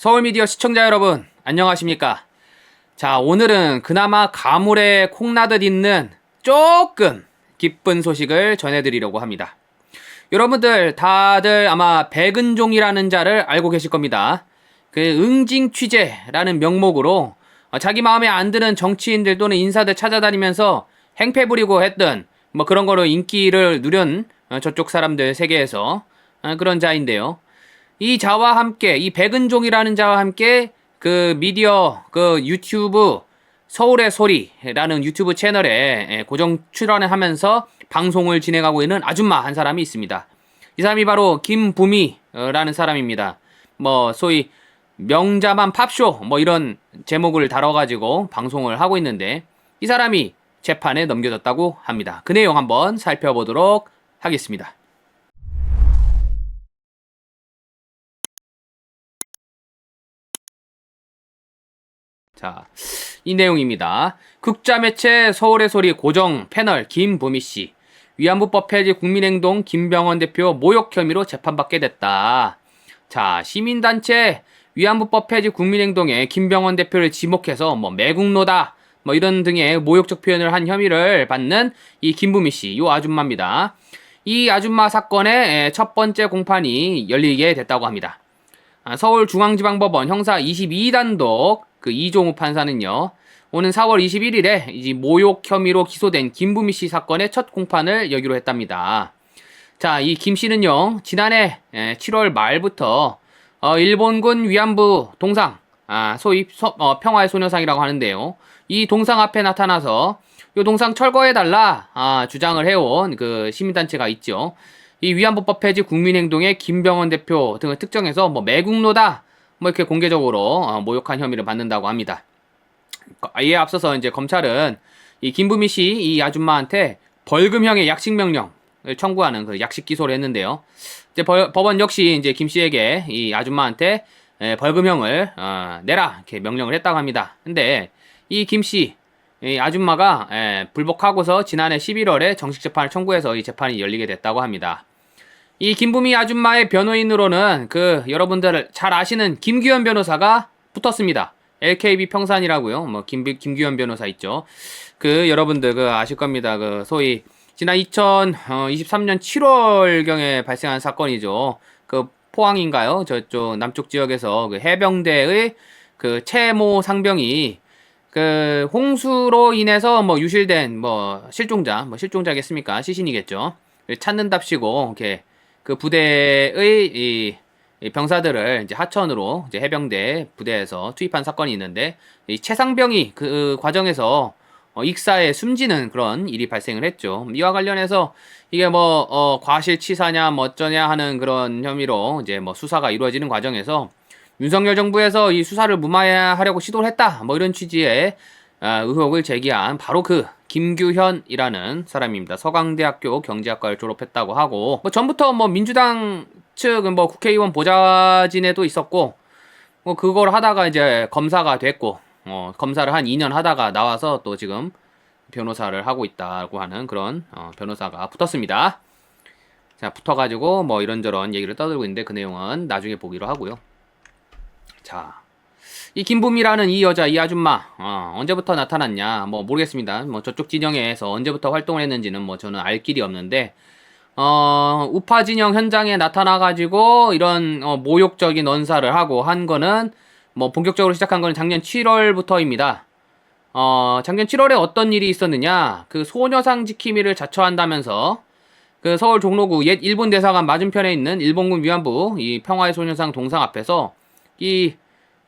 서울미디어 시청자 여러분, 안녕하십니까? 자, 오늘은 그나마 가물에 콩나듯 있는 조금 기쁜 소식을 전해드리려고 합니다. 여러분들 다들 아마 백은종이라는 자를 알고 계실 겁니다. 그 응징 취재라는 명목으로 자기 마음에 안 드는 정치인들 또는 인사들 찾아다니면서 행패 부리고 했던 뭐 그런 거로 인기를 누린 저쪽 사람들 세계에서 그런 자인데요. 이 자와 함께, 이 백은종이라는 자와 함께 그 미디어, 그 유튜브 서울의 소리라는 유튜브 채널에 고정 출연을 하면서 방송을 진행하고 있는 아줌마 한 사람이 있습니다. 이 사람이 바로 김부미라는 사람입니다. 뭐 소위 명자만 팝쇼 뭐 이런 제목을 다뤄가지고 방송을 하고 있는데 이 사람이 재판에 넘겨졌다고 합니다. 그 내용 한번 살펴보도록 하겠습니다. 자, 이 내용입니다. 극자매체 서울의 소리 고정 패널 김부미씨, 위안부법 폐지 국민행동 김병헌 대표 모욕 혐의로 재판받게 됐다. 자, 시민단체 위안부법 폐지 국민행동에 김병헌 대표를 지목해서 뭐 매국노다 뭐 이런 등의 모욕적 표현을 한 혐의를 받는 이 김부미씨, 요 아줌마입니다. 이 아줌마 사건의 첫 번째 공판이 열리게 됐다고 합니다. 서울중앙지방법원 형사 22단독 그 이종우 판사는요, 오는 4월 21일에 이제 모욕 혐의로 기소된 김부미 씨 사건의 첫 공판을 여기로 했답니다. 자, 이 김 씨는요, 지난해 7월 말부터 일본군 위안부 동상, 소위 평화의 소녀상이라고 하는데요, 이 동상 앞에 나타나서 이 동상 철거해달라 주장을 해온 그 시민단체가 있죠. 이 위안부법 폐지 국민행동의 김병헌 대표 등을 특정해서 뭐 매국노다 뭐 이렇게 공개적으로 모욕한 혐의를 받는다고 합니다. 이에 앞서서 이제 검찰은 이 김부미 씨 이 아줌마한테 벌금형의 약식 명령을 청구하는 그 약식 기소를 했는데요. 이제 법원 역시 이제 김 씨에게 이 아줌마한테 벌금형을 내라 이렇게 명령을 했다고 합니다. 근데 이 김 씨 이 아줌마가 불복하고서 지난해 11월에 정식 재판을 청구해서 이 재판이 열리게 됐다고 합니다. 이 김부미 아줌마의 변호인으로는 그 여러분들 잘 아시는 김규현 변호사가 붙었습니다. LKB 평산이라고요. 뭐 김규현 변호사 있죠. 그 여러분들 그 아실 겁니다. 그 소위 지난 2023년 7월경에 발생한 사건이죠. 그 포항인가요? 저쪽 남쪽 지역에서 그 해병대의 그 채모 상병이 그 홍수로 인해서 뭐 유실된 뭐 실종자겠습니까? 시신이겠죠. 찾는답시고 이렇게 그 부대의 이 병사들을 이제 하천으로 이제 해병대 부대에서 투입한 사건이 있는데 이 최상병이 그 과정에서 익사에 숨지는 그런 일이 발생을 했죠. 이와 관련해서 이게 뭐 과실치사냐 뭐 어쩌냐 하는 그런 혐의로 이제 뭐 수사가 이루어지는 과정에서 윤석열 정부에서 이 수사를 무마하려고 시도를 했다 뭐 이런 취지의 의혹을 제기한 바로 그 김규현이라는 사람입니다. 서강대학교 경제학과를 졸업했다고 하고 뭐 전부터 뭐 민주당 측은 뭐 국회의원 보좌진에도 있었고 뭐 그걸 하다가 이제 검사가 됐고 검사를 한 2년 하다가 나와서 또 지금 변호사를 하고 있다고 하는 그런 변호사가 붙었습니다. 자, 붙어가지고 뭐 이런저런 얘기를 떠들고 있는데 그 내용은 나중에 보기로 하고요. 자, 이 김부미라는 이 여자, 이 아줌마 언제부터 나타났냐 뭐 모르겠습니다. 뭐 저쪽 진영에서 언제부터 활동을 했는지는 뭐 저는 알 길이 없는데 우파 진영 현장에 나타나가지고 이런 모욕적인 언사를 하고 한 거는 뭐 본격적으로 시작한 거는 작년 7월부터입니다. 작년 7월에 어떤 일이 있었느냐, 그 소녀상 지킴이를 자처한다면서 그 서울 종로구 옛 일본 대사관 맞은편에 있는 일본군 위안부 이 평화의 소녀상 동상 앞에서 이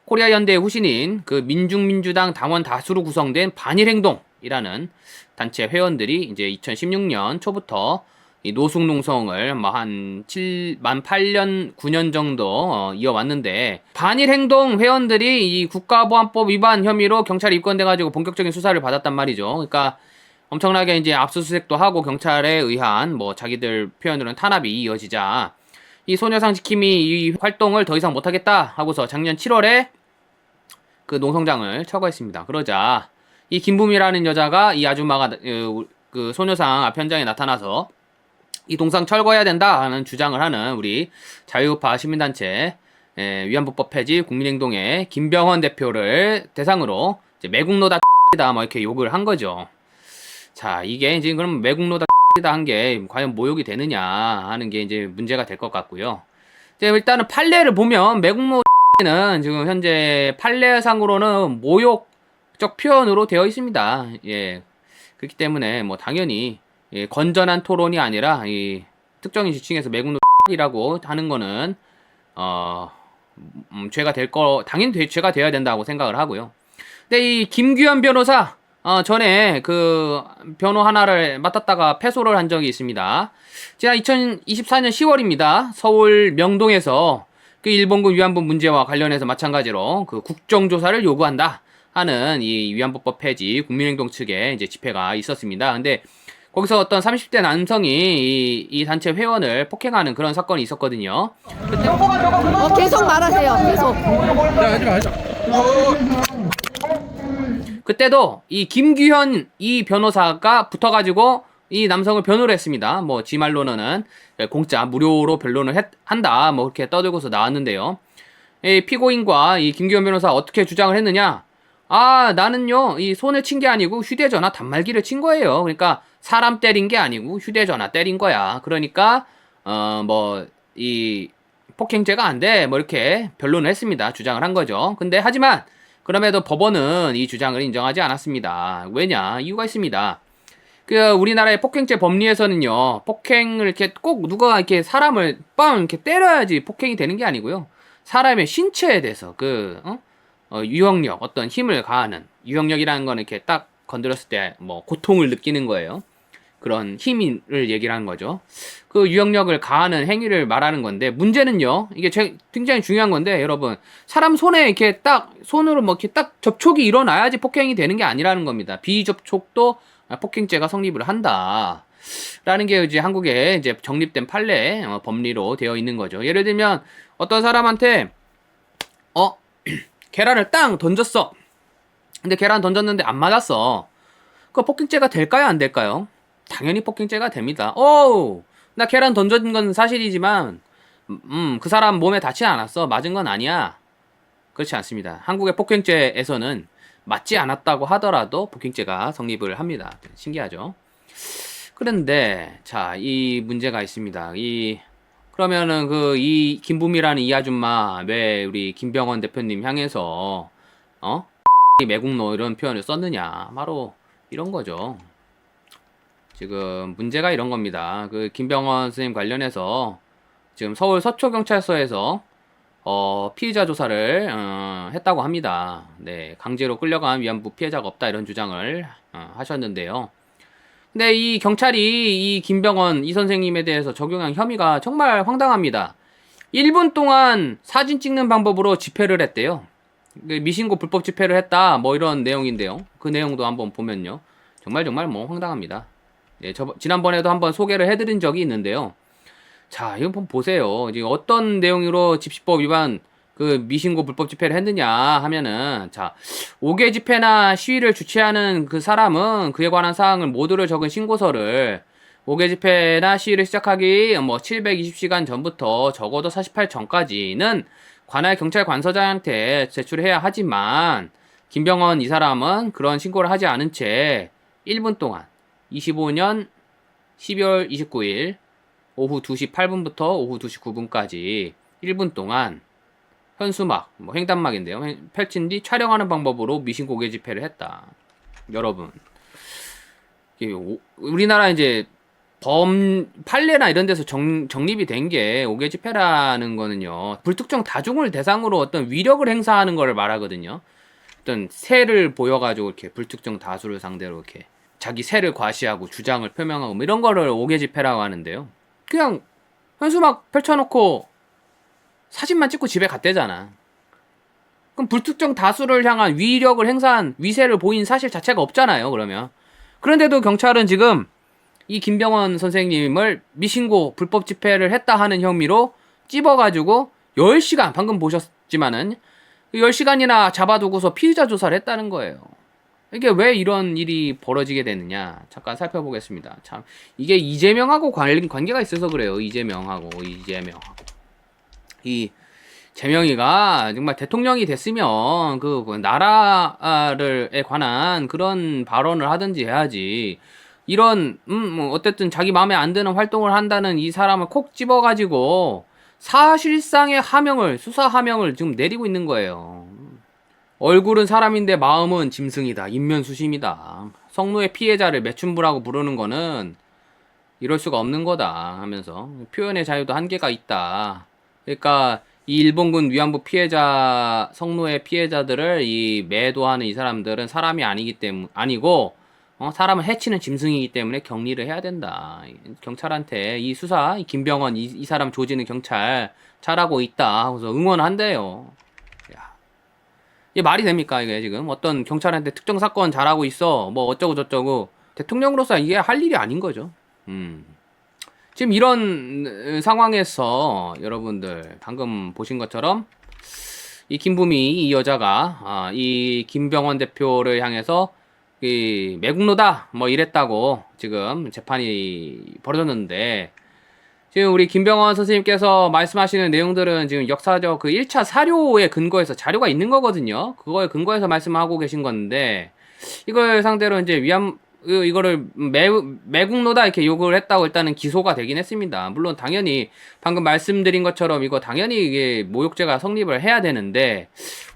코리아 연대의 후신인 그 민중민주당 당원 다수로 구성된 반일행동이라는 단체 회원들이 이제 2016년 초부터 이 노숙농성을 뭐 한 8년, 9년 정도 이어왔는데 반일행동 회원들이 이 국가보안법 위반 혐의로 경찰에 입건돼가지고 본격적인 수사를 받았단 말이죠. 그러니까 엄청나게 이제 압수수색도 하고 경찰에 의한 뭐 자기들 표현으로는 탄압이 이어지자 이 소녀상 지킴이 이 활동을 더 이상 못하겠다 하고서 작년 7월에 그 농성장을 철거했습니다. 그러자 이 김부미라는 여자가 이 아줌마가 그 소녀상 앞 현장에 나타나서 이 동상 철거해야 된다 하는 주장을 하는 우리 자유우파 시민단체 위안부법 폐지 국민행동의 김병헌 대표를 대상으로 이제 매국노다 다 뭐 이렇게 욕을 한 거죠. 자, 이게 이제 그럼 매국노다 다 한 게 과연 모욕이 되느냐 하는 게 이제 문제가 될 것 같고요. 이제 일단은 판례를 보면 매국노는 지금 현재 판례상으로는 모욕적 표현으로 되어 있습니다. 예. 그렇기 때문에 뭐 당연히 건전한 토론이 아니라 이 특정인 지층에서 매국노이라고 하는 거는 죄가 당연히 죄가 되어야 된다고 생각을 하고요. 근데 이 김규현 변호사 전에 그 변호 하나를 맡았다가 패소를 한 적이 있습니다. 지난 2024년 10월입니다. 서울 명동에서 그 일본군 위안부 문제와 관련해서 마찬가지로 그 국정조사를 요구한다 하는 이 위안부법 폐지 국민행동 측에 이제 집회가 있었습니다. 근데 거기서 어떤 30대 남성이 이 단체 회원을 폭행하는 그런 사건이 있었거든요. 그때 계속 말하세요. 계속. 그때도 이 김규현 이 변호사가 붙어가지고 이 남성을 변호를 했습니다. 뭐 지 말로는 공짜 무료로 변론을 한다 뭐 그렇게 떠들고서 나왔는데요. 이 피고인과 이 김규현 변호사 어떻게 주장을 했느냐? 나는요 이 손을 친 게 아니고 휴대전화 단말기를 친 거예요. 그러니까 사람 때린 게 아니고 휴대전화 때린 거야. 그러니까 뭐 이 폭행죄가 안 돼 뭐 이렇게 변론을 했습니다. 주장을 한 거죠. 근데 하지만 그럼에도 법원은 이 주장을 인정하지 않았습니다. 왜냐? 이유가 있습니다. 그 우리나라의 폭행죄 법리에서는요, 폭행을 이렇게 꼭 누가 이렇게 사람을 빵 이렇게 때려야지 폭행이 되는 게 아니고요. 사람의 신체에 대해서 유형력, 어떤 힘을 가하는 유형력이라는 거는 이렇게 딱 건드렸을 때 뭐 고통을 느끼는 거예요. 그런 힘을 얘기를 하는 거죠. 그 유형력을 가하는 행위를 말하는 건데 문제는요. 이게 굉장히 중요한 건데 여러분 사람 손에 이렇게 딱 손으로 뭐 이렇게 딱 접촉이 일어나야지 폭행이 되는 게 아니라는 겁니다. 비접촉도 폭행죄가 성립을 한다. 라는 게 이제 한국에 이제 정립된 판례 법리로 되어 있는 거죠. 예를 들면 어떤 사람한테 계란을 땅 던졌어. 근데 계란 던졌는데 안 맞았어. 그 폭행죄가 될까요? 안 될까요? 당연히 폭행죄가 됩니다. 나 계란 던진 건 사실이지만 그 사람 몸에 닿지 않았어. 맞은 건 아니야. 그렇지 않습니다. 한국의 폭행죄에서는 맞지 않았다고 하더라도 폭행죄가 성립을 합니다. 신기하죠? 그런데 자, 이 문제가 있습니다. 그러면은 이 김부미라는 이 아줌마 왜 우리 김병헌 대표님 향해서 매국노 이런 표현을 썼느냐? 바로 이런 거죠. 지금 문제가 이런 겁니다. 그 김병헌 선생님 관련해서 지금 서울 서초경찰서에서 피의자 조사를 했다고 합니다. 네, 강제로 끌려간 위안부 피해자가 없다 이런 주장을 하셨는데요. 근데 이 경찰이 이 김병헌 이 선생님에 대해서 적용한 혐의가 정말 황당합니다. 1분 동안 사진 찍는 방법으로 집회를 했대요. 미신고 불법 집회를 했다 뭐 이런 내용인데요. 그 내용도 한번 보면요. 정말 뭐 황당합니다. 예, 지난번에도 한번 소개를 해드린 적이 있는데요. 자, 이거 한번 보세요. 이제 어떤 내용으로 집시법 위반 미신고 불법 집회를 했느냐 하면은, 자, 5개 집회나 시위를 주최하는 그 사람은 그에 관한 사항을 모두를 적은 신고서를 5개 집회나 시위를 시작하기 720시간 전부터 적어도 48 전까지는 관할 경찰 관서장한테 제출해야 하지만, 김병헌 이 사람은 그런 신고를 하지 않은 채 1분 동안 25년 12월 29일 오후 2시 8분부터 오후 2시 9분까지 1분 동안 현수막, 횡단막인데요. 펼친 뒤 촬영하는 방법으로 미신고개 집회를 했다. 여러분, 우리나라 이제 판례나 이런 데서 정립이 된 게 5개 집회라는 거는요. 불특정 다중을 대상으로 어떤 위력을 행사하는 거를 말하거든요. 어떤 세를 보여가지고 이렇게 불특정 다수를 상대로 이렇게 자기 세를 과시하고 주장을 표명하고 이런 거를 5개 집회라고 하는데요. 그냥 현수막 펼쳐놓고 사진만 찍고 집에 갔대잖아. 그럼 불특정 다수를 향한 위력을 행사한 위세를 보인 사실 자체가 없잖아요. 그러면 그런데도 경찰은 지금 이 김병헌 선생님을 미신고 불법 집회를 했다 하는 혐의로 찝어가지고 10시간 방금 보셨지만은 10시간이나 잡아두고서 피의자 조사를 했다는 거예요. 이게 왜 이런 일이 벌어지게 되느냐 잠깐 살펴보겠습니다. 참 이게 이재명하고 관계가 있어서 그래요. 이재명하고 이 재명이가 정말 대통령이 됐으면 그 나라에 관한 그런 발언을 하든지 해야지. 이런 뭐 어쨌든 자기 마음에 안 드는 활동을 한다는 이 사람을 콕 집어가지고 사실상의 하명을 수사 하명을 지금 내리고 있는 거예요. 얼굴은 사람인데 마음은 짐승이다. 인면수심이다. 성노예 피해자를 매춘부라고 부르는 거는 이럴 수가 없는 거다 하면서 표현의 자유도 한계가 있다. 그러니까 이 일본군 위안부 피해자 성노예 피해자들을 이 매도하는 이 사람들은 사람이 아니고 사람을 해치는 짐승이기 때문에 격리를 해야 된다. 경찰한테 이 수사 이 김병헌 이 사람 조지는 경찰 잘하고 있다. 그래서 응원한대요. 야, 이게 말이 됩니까 이게 지금 어떤 경찰한테 특정 사건 잘하고 있어 뭐 어쩌고 저쩌고 대통령으로서 이게 할 일이 아닌 거죠. 지금 이런 상황에서 여러분들 방금 보신 것처럼 이 김부미 이 여자가 이 김병헌 대표를 향해서 이 매국노다 뭐 이랬다고 지금 재판이 벌어졌는데 지금 우리 김병헌 선생님께서 말씀하시는 내용들은 지금 역사적 그 1차 사료에 근거해서 자료가 있는 거거든요. 그거에 근거해서 말씀하고 계신 건데 이걸 상대로 이제 이거를 매국노다 이렇게 욕을 했다고 일단은 기소가 되긴 했습니다. 물론 당연히 방금 말씀드린 것처럼 이거 당연히 이게 모욕죄가 성립을 해야 되는데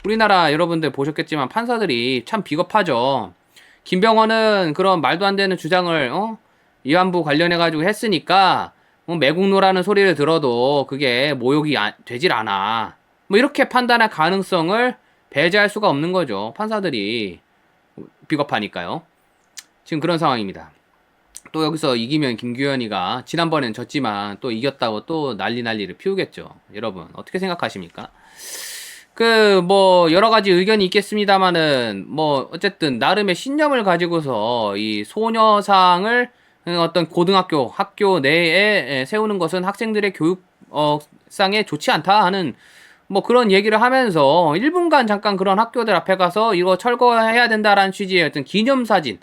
우리나라 여러분들 보셨겠지만 판사들이 참 비겁하죠. 김병헌은 그런 말도 안 되는 주장을 위안부 관련해 가지고 했으니까 매국노라는 소리를 들어도 그게 모욕이 되질 않아. 뭐 이렇게 판단할 가능성을 배제할 수가 없는 거죠. 판사들이 비겁하니까요. 지금 그런 상황입니다. 또 여기서 이기면 김규현이가 지난번엔 졌지만 또 이겼다고 또 난리를 피우겠죠. 여러분 어떻게 생각하십니까? 뭐 여러 가지 의견이 있겠습니다만은 뭐 어쨌든 나름의 신념을 가지고서 이 소녀상을 어떤 학교 내에 세우는 것은 학생들의 교육상에 좋지 않다 하는 뭐 그런 얘기를 하면서 1분간 잠깐 그런 학교들 앞에 가서 이거 철거해야 된다라는 취지의 어떤 기념사진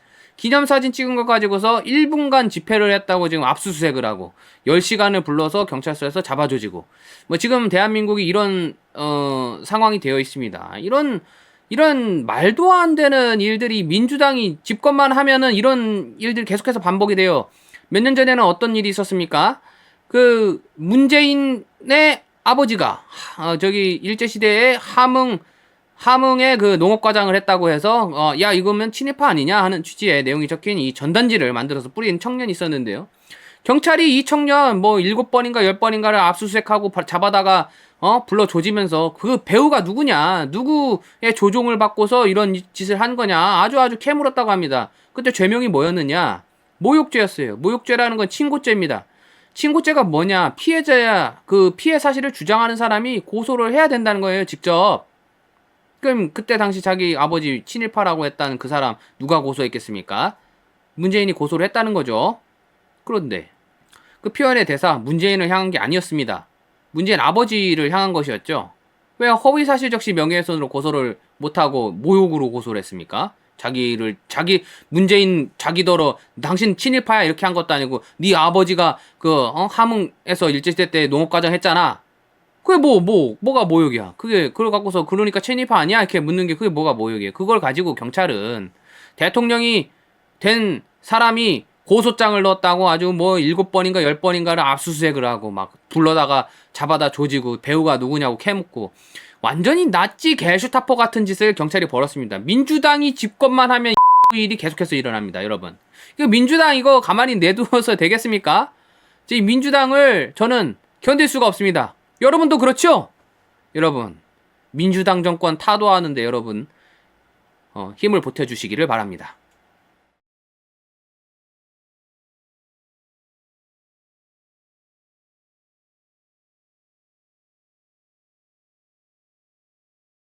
찍은 거 가지고서 1분간 집회를 했다고 지금 압수수색을 하고 10시간을 불러서 경찰서에서 잡아조지고 뭐 지금 대한민국이 이런 상황이 되어 있습니다. 이런 말도 안 되는 일들이 민주당이 집권만 하면은 이런 일들이 계속해서 반복이 돼요. 몇 년 전에는 어떤 일이 있었습니까? 그 문재인의 아버지가 저기 일제시대에 함흥에 그 농업과장을 했다고 해서 야 이거면 친일파 아니냐 하는 취지의 내용이 적힌 이 전단지를 만들어서 뿌린 청년이 있었는데요. 경찰이 이 청년 뭐 7번인가 10번인가를 압수수색하고 잡아다가 불러 조지면서 그 배우가 누구냐 누구의 조종을 받고서 이런 짓을 한 거냐 아주 캐물었다고 합니다. 그때 죄명이 뭐였느냐 모욕죄였어요. 모욕죄라는 건 친고죄입니다. 친고죄가 뭐냐 피해자야 그 피해 사실을 주장하는 사람이 고소를 해야 된다는 거예요. 직접. 그럼 그때 당시 자기 아버지 친일파라고 했다는 그 사람 누가 고소했겠습니까? 문재인이 고소를 했다는 거죠. 그런데 그 표현의 대사 문재인을 향한 게 아니었습니다. 문재인 아버지를 향한 것이었죠. 왜 허위사실적시 명예훼손으로 고소를 못하고 모욕으로 고소를 했습니까? 문재인 자기더러 당신 친일파야 이렇게 한 것도 아니고 네 아버지가 함흥에서 일제시대 때 농업과장 했잖아. 그게 뭐가 모욕이야? 그걸 갖고서 그러니까 친일파 아니야? 이렇게 묻는 게 그게 뭐가 모욕이에요? 그걸 가지고 경찰은 대통령이 된 사람이 고소장을 넣었다고 아주 뭐 7번인가 10번인가를 압수수색을 하고 막 불러다가 잡아다 조지고 배우가 누구냐고 캐묻고 완전히 나치 개슈타포 같은 짓을 경찰이 벌였습니다. 민주당이 집권만 하면 일이 계속해서 일어납니다, 여러분. 민주당 이거 가만히 내두어서 되겠습니까? 이 민주당을 저는 견딜 수가 없습니다. 여러분도 그렇죠? 여러분 민주당 정권 타도하는데 여러분 힘을 보태주시기를 바랍니다.